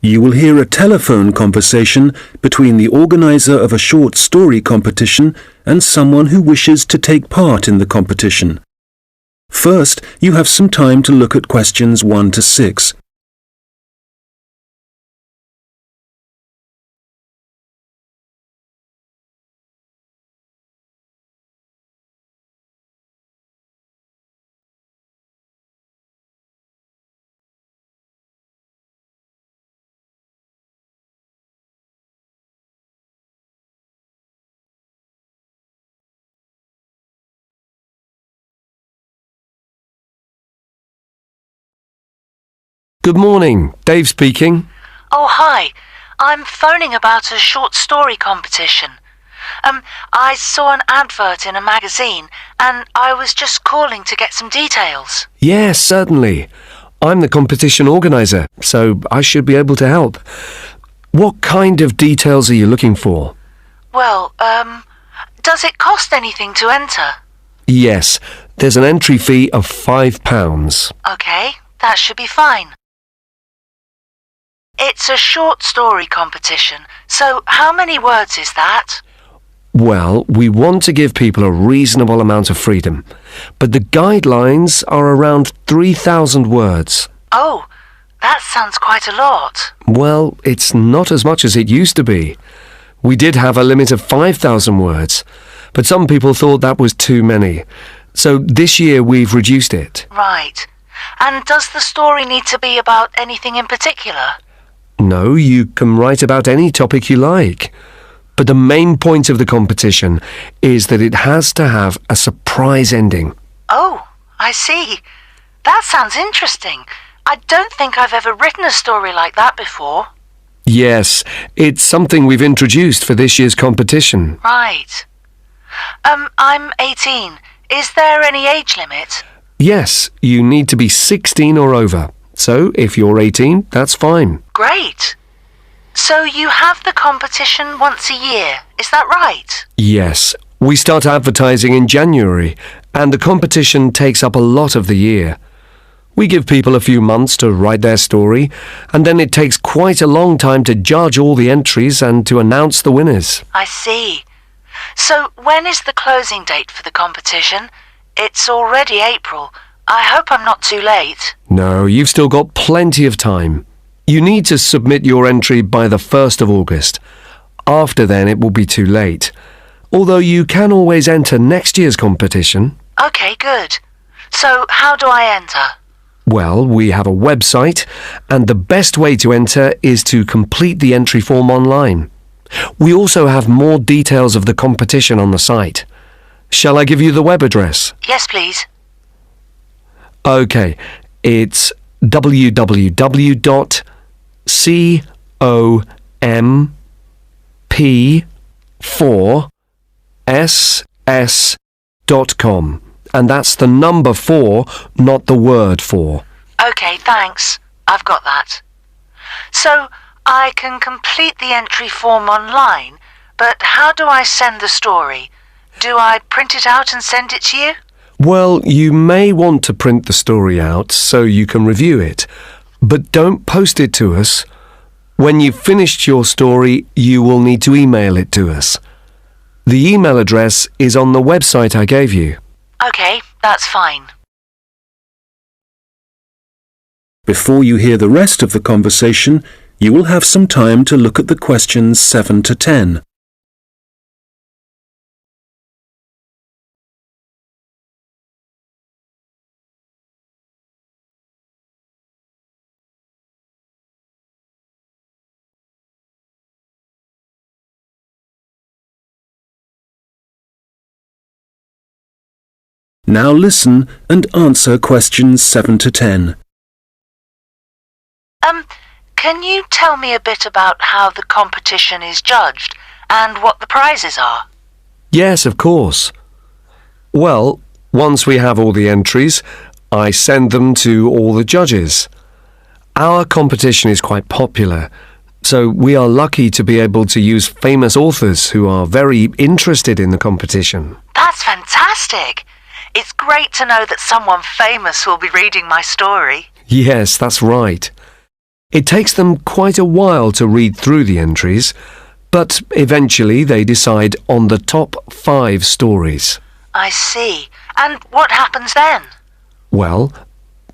You will hear a telephone conversation between the organizer of a short story competition and someone who wishes to take part in the competition. First, you have some time to look at questions 1 to 6. Good morning, Dave speaking. Oh, hi. I'm phoning about a short story competition. I saw an advert in a magazine and I was just calling to get some details. Yes, certainly. I'm the competition organizer, so I should be able to help. What kind of details are you looking for? Well, does it cost anything to enter? Yes, there's an entry fee of £5. Okay, that should be fine. It's a short story competition, so how many words is that? Well, we want to give people a reasonable amount of freedom, but the guidelines are around 3,000 words. Oh, that sounds quite a lot. Well, it's not as much as it used to be. We did have a limit of 5,000 words, but some people thought that was too many. So this year we've reduced it. Right. And does the story need to be about anything in particular? No, you can write about any topic you like. But the main point of the competition is that it has to have a surprise ending. Oh, I see. That sounds interesting. I don't think I've ever written a story like that before. Yes, it's something we've introduced for this year's competition. Right. I'm 18. Is there any age limit? Yes, you need to be 16 or over. So, if you're 18, that's fine. Great. So you have the competition once a year, is that right? Yes, we start advertising in January, and the competition takes up a lot of the year. We give people a few months to write their story, and then it takes quite a long time to judge all the entries and to announce the winners. I see. So when is the closing date for the competition? It's already April. I hope I'm not too late. No, you've still got plenty of time. You need to submit your entry by the 1st of August. After then, it will be too late. Although you can always enter next year's competition. Okay, good. So how do I enter? Well, we have a website, and the best way to enter is to complete the entry form online. We also have more details of the competition on the site. Shall I give you the web address? Yes, please. Okay, it's www.comp4ss.com, and that's the number 4, not the word 4. Okay, thanks. I've got that. So I can complete the entry form online, but how do I send the story? Do I print it out and send it to you? Well, you may want to print the story out so you can review it, but don't post it to us. When you've finished your story, you will need to email it to us. The email address is on the website I gave you. Okay, that's fine. Before you hear the rest of the conversation, you will have some time to look at the questions 7 to 10. Now listen and answer questions 7 to 10. Can you tell me a bit about how the competition is judged and what the prizes are? Yes, of course. Well, once we have all the entries, I send them to all the judges. Our competition is quite popular, so we are lucky to be able to use famous authors who are very interested in the competition. That's fantastic! It's great to know that someone famous will be reading my story. Yes, that's right. It takes them quite a while to read through the entries, but eventually they decide on the top 5 stories. I see. And what happens then? Well,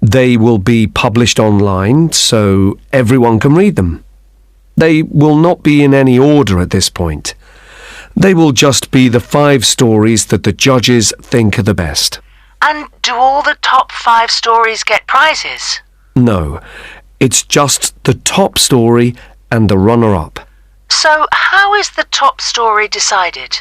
they will be published online so everyone can read them. They will not be in any order at this point. They will just be the 5 stories that the judges think are the best. And do all the top 5 stories get prizes? No, it's just the top story and the runner-up. So how is the top story decided?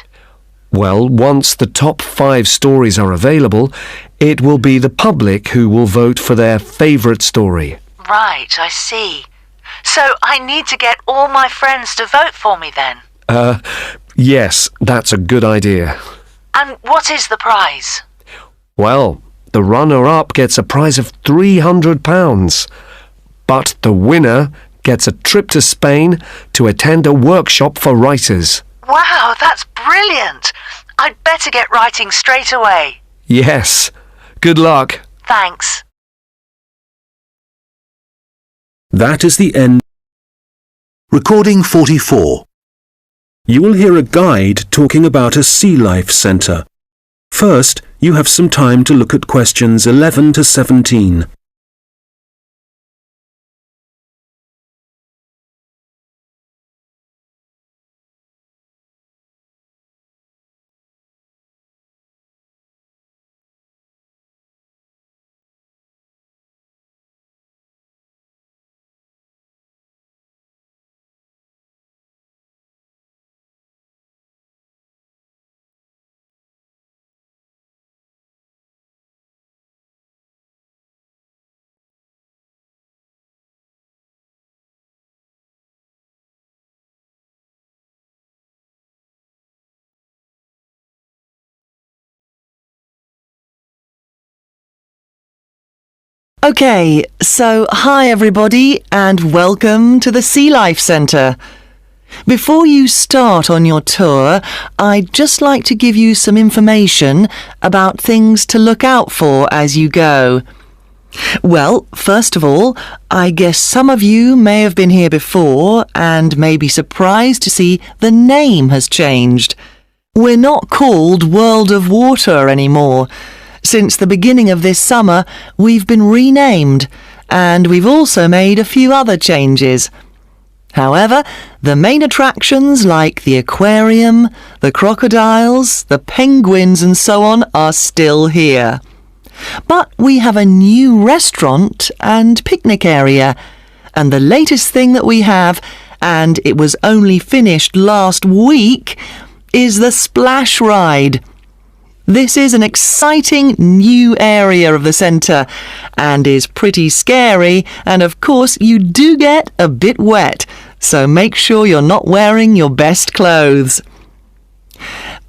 Well, once the top 5 stories are available, it will be the public who will vote for their favourite story. Right, I see. So I need to get all my friends to vote for me then? Yes, that's a good idea. And what is the prize? Well, the runner-up gets a prize of £300, but the winner gets a trip to Spain to attend a workshop for writers. Wow, that's brilliant! I'd better get writing straight away. Yes. Good luck. Thanks. That is the end. Recording 44. You will hear a guide talking about a sea life centre. First, you have some time to look at questions 11 to 17. Okay, so hi everybody and welcome to the Sea Life Centre. Before you start on your tour, I'd just like to give you some information about things to look out for as you go. Well, first of all, I guess some of you may have been here before and may be surprised to see the name has changed. We're not called World of Water anymore. Since the beginning of this summer, we've been renamed, and we've also made a few other changes. However, the main attractions like the aquarium, the crocodiles, the penguins and so on are still here. But we have a new restaurant and picnic area, and the latest thing that we have, and it was only finished last week, is the splash ride. This is an exciting new area of the centre and is pretty scary, and of course you do get a bit wet, so make sure you're not wearing your best clothes.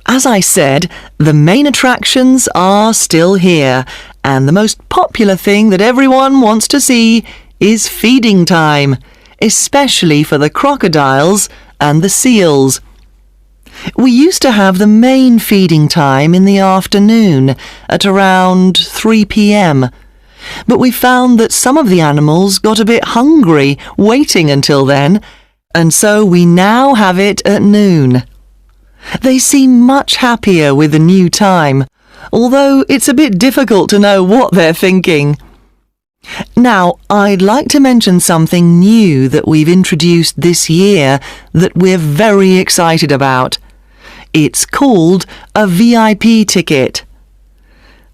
As I said, the main attractions are still here, and the most popular thing that everyone wants to see is feeding time, especially for the crocodiles and the seals. We used to have the main feeding time in the afternoon at around 3 p.m. But we found that some of the animals got a bit hungry waiting until then, and so we now have it at noon. They seem much happier with the new time, although it's a bit difficult to know what they're thinking. Now, I'd like to mention something new that we've introduced this year that we're very excited about. It's called a VIP ticket.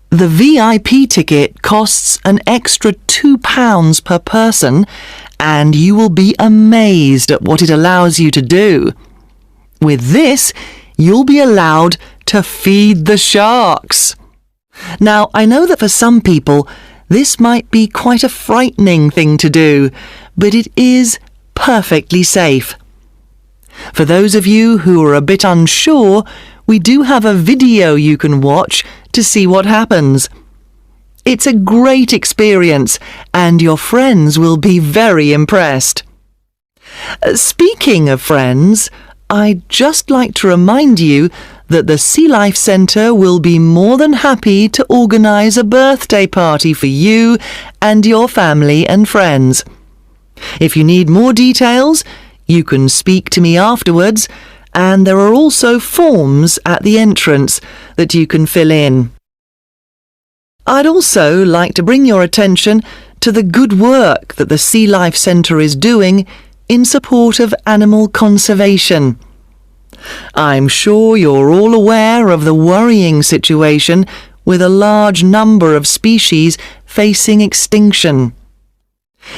The VIP ticket costs an extra £2 per person, and you will be amazed at what it allows you to do. With this, you'll be allowed to feed the sharks. Now, I know that for some people, this might be quite a frightening thing to do, but it is perfectly safe. For those of you who are a bit unsure, we do have a video you can watch to see what happens. It's a great experience, and your friends will be very impressed. Speaking of friends, I'd just like to remind you that the Sea Life Centre will be more than happy to organise a birthday party for you and your family and friends. If you need more details, you can speak to me afterwards, and there are also forms at the entrance that you can fill in. I'd also like to bring your attention to the good work that the Sea Life Centre is doing in support of animal conservation. I'm sure you're all aware of the worrying situation with a large number of species facing extinction.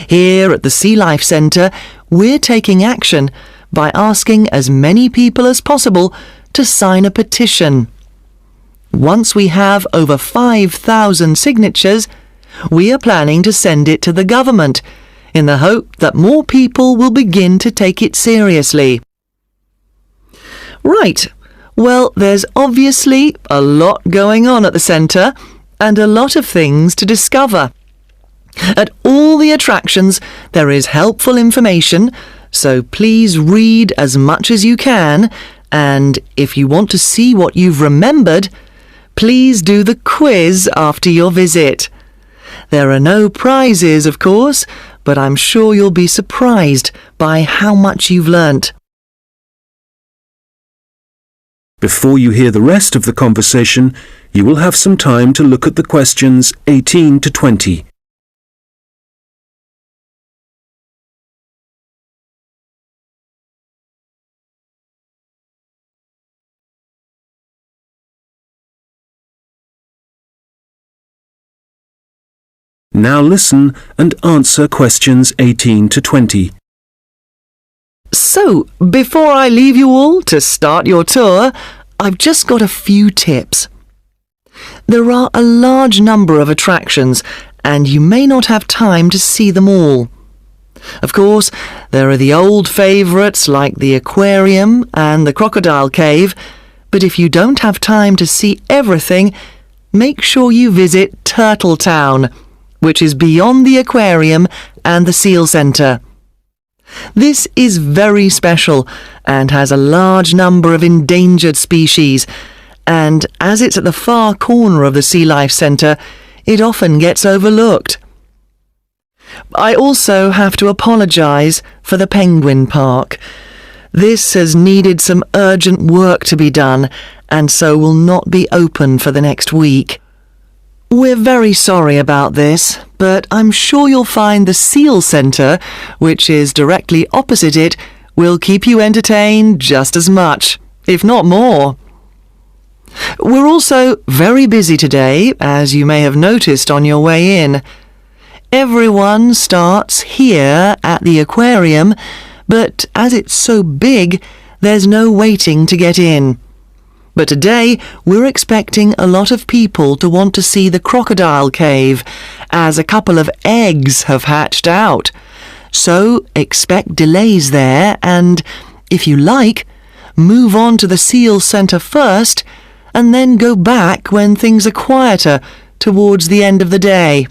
Here at the Sea Life Centre, we're taking action by asking as many people as possible to sign a petition. Once we have over 5,000 signatures, we are planning to send it to the government in the hope that more people will begin to take it seriously. Right, well, there's obviously a lot going on at the centre and a lot of things to discover. At all the attractions, there is helpful information, so please read as much as you can, and if you want to see what you've remembered, please do the quiz after your visit. There are no prizes, of course, but I'm sure you'll be surprised by how much you've learnt. Before you hear the rest of the conversation, you will have some time to look at the questions 18 to 20. Now listen and answer questions 18 to 20. So, before I leave you all to start your tour, I've just got a few tips. There are a large number of attractions, and you may not have time to see them all. Of course, there are the old favourites like the aquarium and the crocodile cave, but if you don't have time to see everything, make sure you visit Turtle Town, which is beyond the aquarium and the seal centre. This is very special and has a large number of endangered species, and as it's at the far corner of the Sea Life Centre, it often gets overlooked. I also have to apologise for the Penguin Park. This has needed some urgent work to be done, and so will not be open for the next week. We're very sorry about this, but I'm sure you'll find the Seal Centre, which is directly opposite it, will keep you entertained just as much, if not more. We're also very busy today, as you may have noticed on your way in. Everyone starts here at the aquarium, but as it's so big, there's no waiting to get in. But today, we're expecting a lot of people to want to see the crocodile cave, as a couple of eggs have hatched out. So expect delays there and, if you like, move on to the Seal Centre first and then go back when things are quieter towards the end of the day.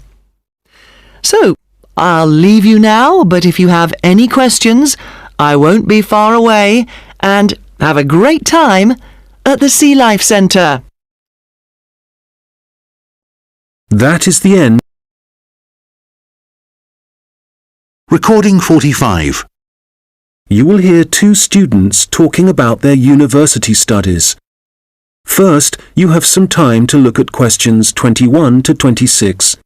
So, I'll leave you now, but if you have any questions, I won't be far away, and have a great time at the Sea Life Centre. That is the end. Recording 45. You will hear two students talking about their university studies. First, you have some time to look at questions 21 to 26.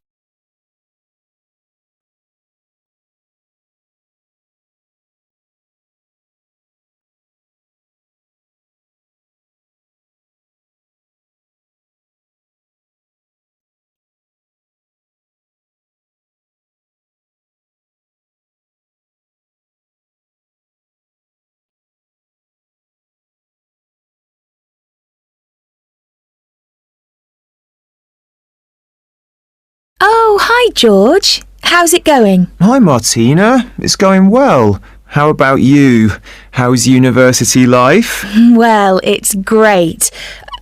Oh, hi George. How's it going? Hi Martina, it's going well. How about you? How's university life? Well, it's great.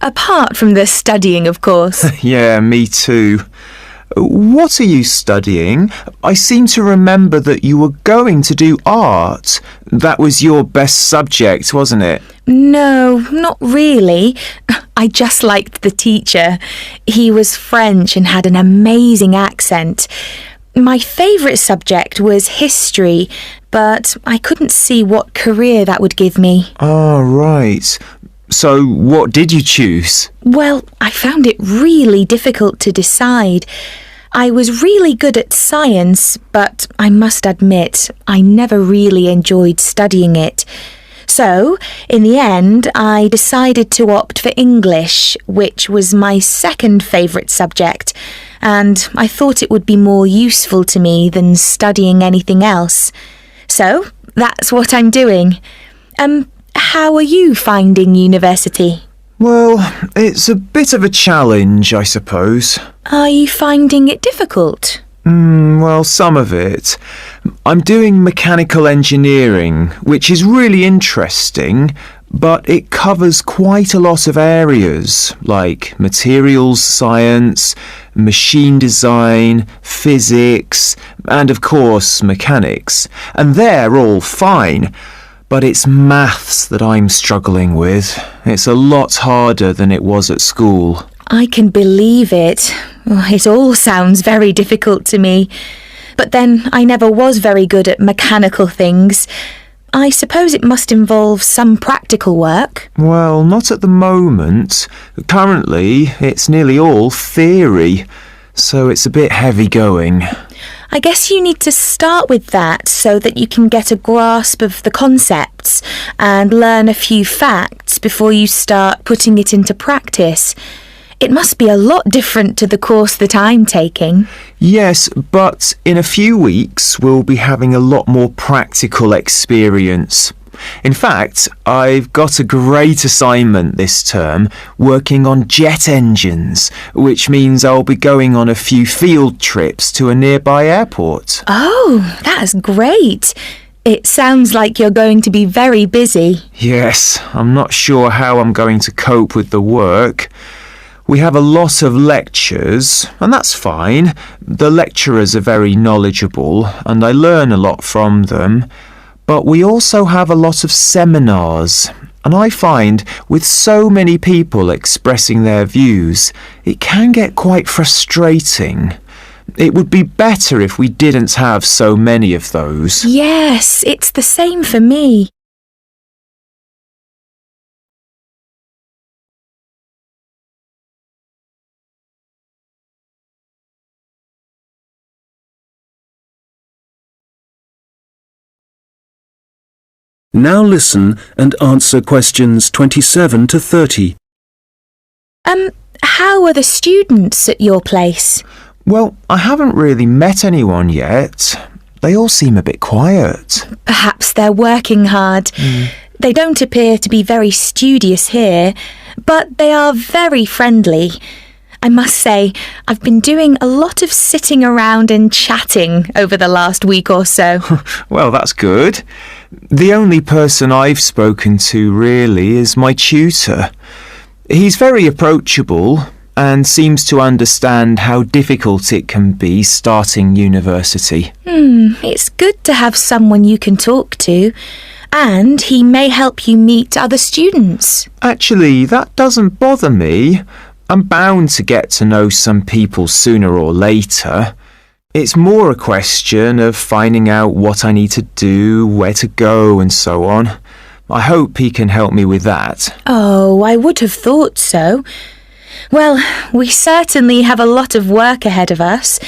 Apart from the studying, of course. Yeah, me too. What are you studying? I seem to remember that you were going to do art. That was your best subject, wasn't it? No, not really. I just liked the teacher. He was French and had an amazing accent. My favourite subject was history, but I couldn't see what career that would give me. Ah, right. So what did you choose? Well, I found it really difficult to decide. I was really good at science, but I must admit I never really enjoyed studying it. So, in the end, I decided to opt for English, which was my second favourite subject, and I thought it would be more useful to me than studying anything else. So, that's what I'm doing. How are you finding university? Well, it's a bit of a challenge, I suppose. Are you finding it difficult? Well, some of it. I'm doing mechanical engineering, which is really interesting, but it covers quite a lot of areas, like materials science, machine design, physics, and of course mechanics. And they're all fine. But it's maths that I'm struggling with. It's a lot harder than it was at school. I can believe it. It all sounds very difficult to me. But then I never was very good at mechanical things. I suppose it must involve some practical work. Well, not at the moment. Currently, it's nearly all theory, so it's a bit heavy going. I guess you need to start with that so that you can get a grasp of the concepts and learn a few facts before you start putting it into practice. It must be a lot different to the course that I'm taking. Yes, but in a few weeks we'll be having a lot more practical experience. In fact, I've got a great assignment this term working on jet engines, which means I'll be going on a few field trips to a nearby airport. Oh, that's great. It sounds like you're going to be very busy. Yes, I'm not sure how I'm going to cope with the work. We have a lot of lectures, and that's fine. The lecturers are very knowledgeable, and I learn a lot from them. But we also have a lot of seminars, and I find with so many people expressing their views, it can get quite frustrating. It would be better if we didn't have so many of those. Yes, it's the same for me. Now listen and answer questions 27 to 30. How are the students at your place? Well, I haven't really met anyone yet. They all seem a bit quiet. Perhaps they're working hard. They don't appear to be very studious here, but they are very friendly. I must say, I've been doing a lot of sitting around and chatting over the last week or so. Well, that's good. The only person I've spoken to really is my tutor. He's very approachable and seems to understand how difficult it can be starting university. It's good to have someone you can talk to, and he may help you meet other students. Actually, that doesn't bother me. I'm bound to get to know some people sooner or later. It's more a question of finding out what I need to do, where to go, and so on. I hope he can help me with that. Oh, I would have thought so. Well, we certainly have a lot of work ahead of us.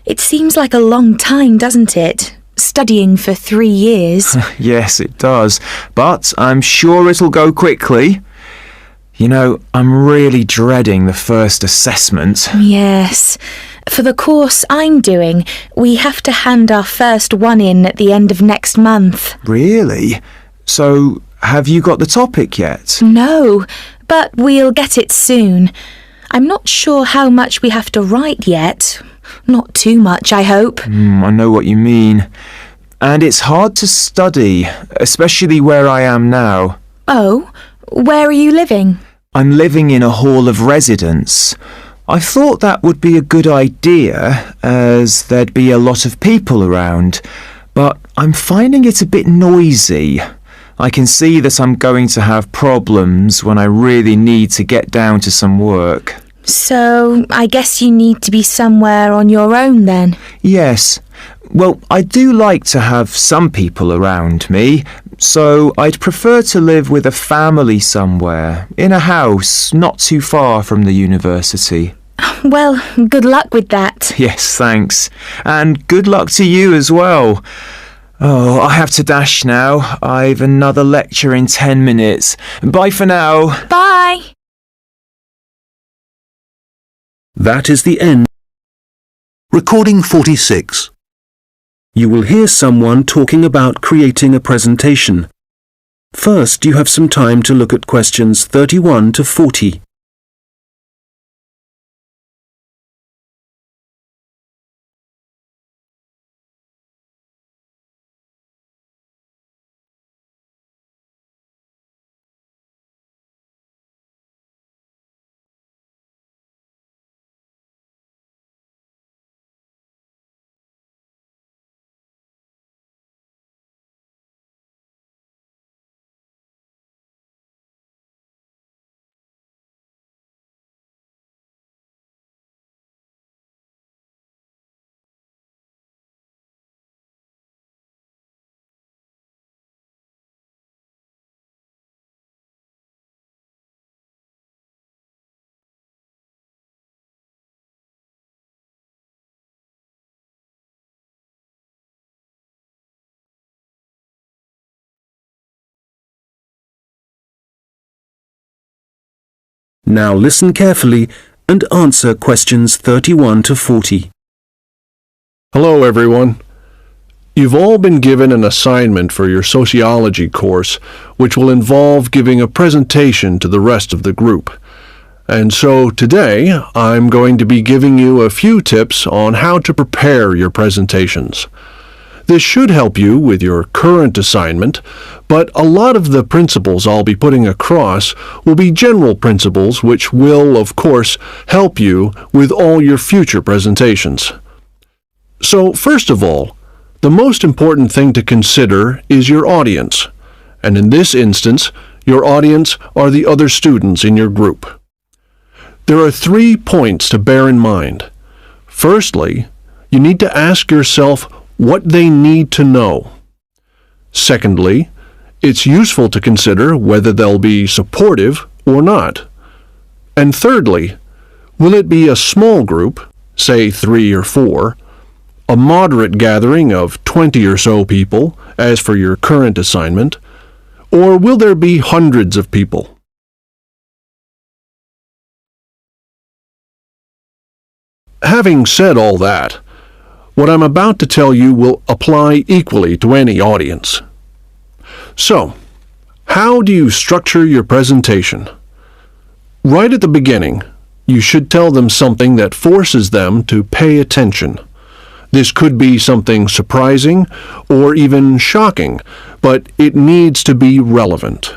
It seems like a long time, doesn't it? Studying for 3 years. Yes, it does. But I'm sure it'll go quickly. You know, I'm really dreading the first assessment. Yes. For the course I'm doing, we have to hand our first one in at the end of next month. Really? So, have you got the topic yet? No, but we'll get it soon. I'm not sure how much we have to write yet. Not too much, I hope. I know what you mean. And it's hard to study, especially where I am now. Oh, where are you living? I'm living in a hall of residence. I thought that would be a good idea, as there'd be a lot of people around, but I'm finding it a bit noisy. I can see that I'm going to have problems when I really need to get down to some work. So, I guess you need to be somewhere on your own then. Yes. Well, I do like to have some people around me, so I'd prefer to live with a family somewhere, in a house not too far from the university. Well, good luck with that. Yes, thanks. And good luck to you as well. Oh, I have to dash now. I've another lecture in 10 minutes. Bye for now. Bye. That is the end. Recording 46. You will hear someone talking about creating a presentation. First, you have some time to look at questions 31 to 40. Now listen carefully and answer questions 31 to 40. Hello, everyone. You've all been given an assignment for your sociology course, which will involve giving a presentation to the rest of the group. And so today, I'm going to be giving you a few tips on how to prepare your presentations. This should help you with your current assignment, but a lot of the principles I'll be putting across will be general principles which will, of course, help you with all your future presentations. So, first of all, the most important thing to consider is your audience, and in this instance, your audience are the other students in your group. There are 3 points to bear in mind. Firstly, you need to ask yourself what they need to know. Secondly, it's useful to consider whether they'll be supportive or not. And thirdly, will it be a small group, say 3 or 4, a moderate gathering of 20 or so people, as for your current assignment, or will there be hundreds of people? Having said all that, what I'm about to tell you will apply equally to any audience. So, how do you structure your presentation? Right at the beginning, you should tell them something that forces them to pay attention. This could be something surprising or even shocking, but it needs to be relevant.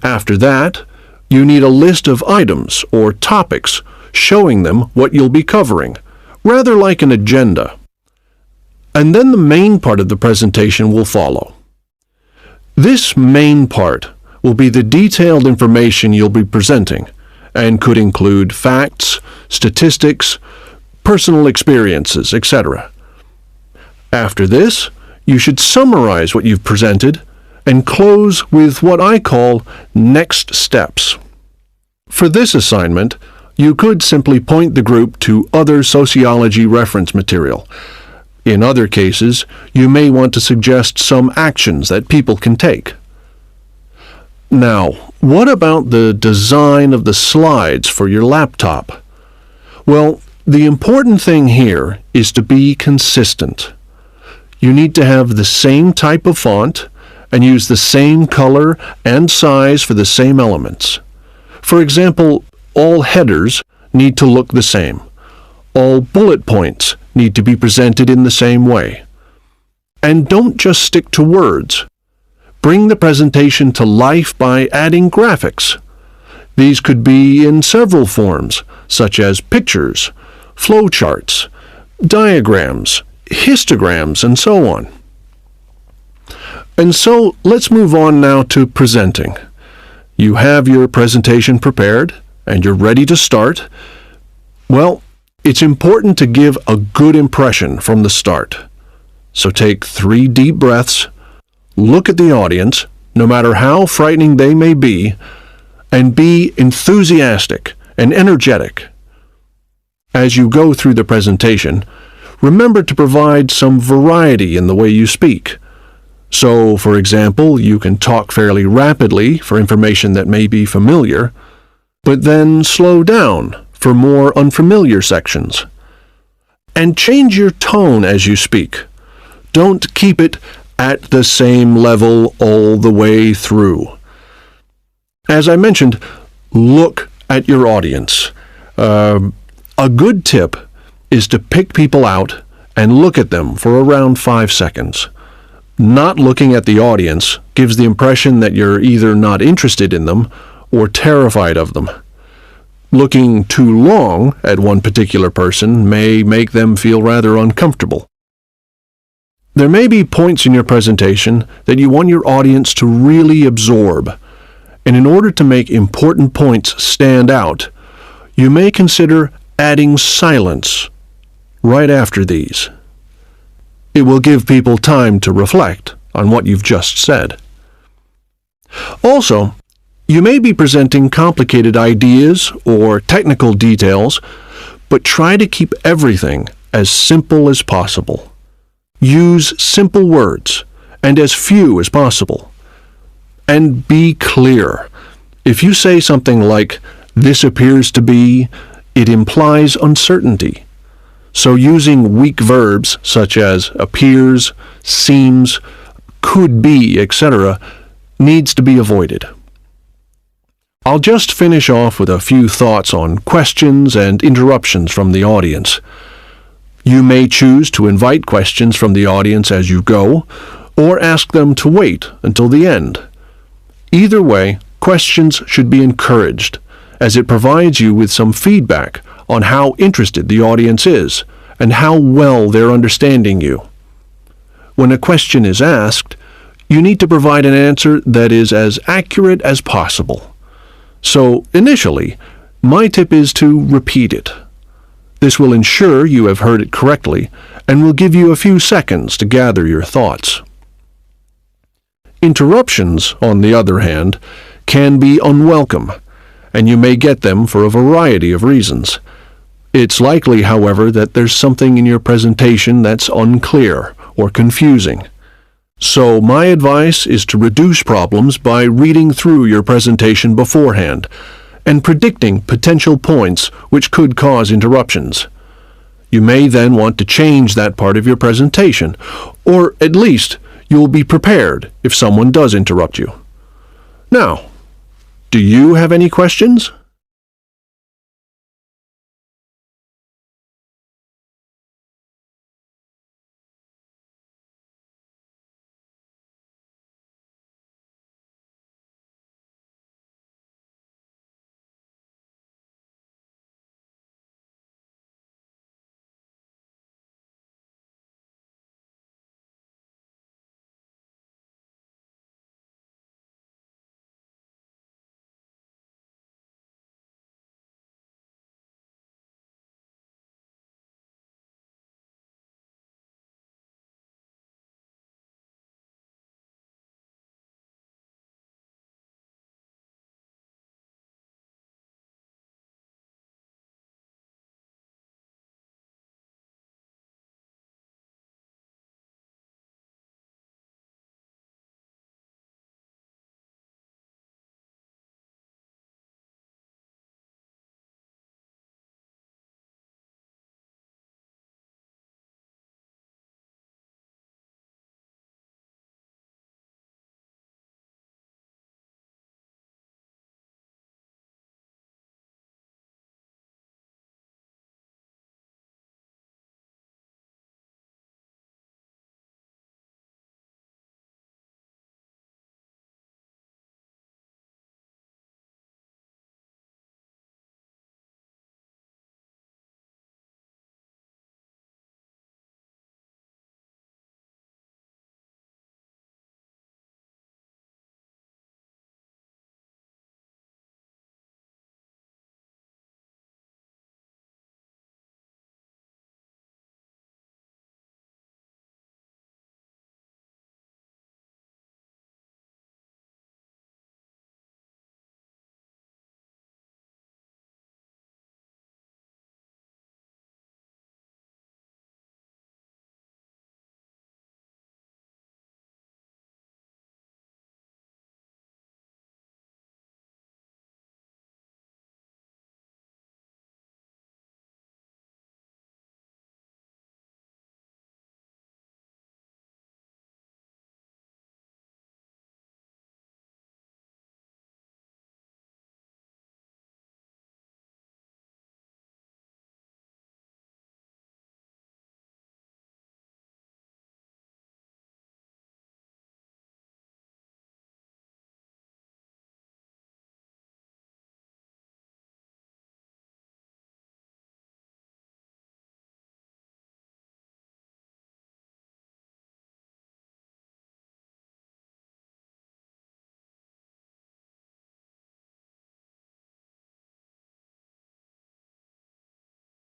After that, you need a list of items or topics showing them what you'll be covering, rather like an agenda. And then the main part of the presentation will follow. This main part will be the detailed information you'll be presenting, and could include facts, statistics, personal experiences, etc. After this, you should summarize what you've presented and close with what I call next steps. For this assignment, you could simply point the group to other sociology reference material. In other cases, you may want to suggest some actions that people can take. Now, what about the design of the slides for your laptop? Well, the important thing here is to be consistent. You need to have the same type of font and use the same color and size for the same elements. For example, all headers need to look the same. All bullet points need to be presented in the same way. And don't just stick to words. Bring the presentation to life by adding graphics. These could be in several forms, such as pictures, flowcharts, diagrams, histograms, and so on. And so let's move on now to presenting. You have your presentation prepared, and you're ready to start, well, it's important to give a good impression from the start. So take 3 deep breaths, look at the audience, no matter how frightening they may be, and be enthusiastic and energetic. As you go through the presentation, remember to provide some variety in the way you speak. So, for example, you can talk fairly rapidly for information that may be familiar, but then slow down for more unfamiliar sections. And change your tone as you speak. Don't keep it at the same level all the way through. As I mentioned, look at your audience. A good tip is to pick people out and look at them for around 5 seconds. Not looking at the audience gives the impression that you're either not interested in them or terrified of them. Looking too long at one particular person may make them feel rather uncomfortable. There may be points in your presentation that you want your audience to really absorb, and in order to make important points stand out, you may consider adding silence right after these. It will give people time to reflect on what you've just said. Also, you may be presenting complicated ideas or technical details, but try to keep everything as simple as possible. Use simple words and as few as possible. And be clear. If you say something like, "This appears to be," it implies uncertainty. So using weak verbs such as appears, seems, could be, etc., needs to be avoided. I'll just finish off with a few thoughts on questions and interruptions from the audience. You may choose to invite questions from the audience as you go, or ask them to wait until the end. Either way, questions should be encouraged, as it provides you with some feedback on how interested the audience is and how well they're understanding you. When a question is asked, you need to provide an answer that is as accurate as possible. So, initially, my tip is to repeat it. This will ensure you have heard it correctly and will give you a few seconds to gather your thoughts. Interruptions, on the other hand, can be unwelcome, and you may get them for a variety of reasons. It's likely, however, that there's something in your presentation that's unclear or confusing. So my advice is to reduce problems by reading through your presentation beforehand and predicting potential points which could cause interruptions. You may then want to change that part of your presentation, or at least you'll be prepared if someone does interrupt you. Now, do you have any questions?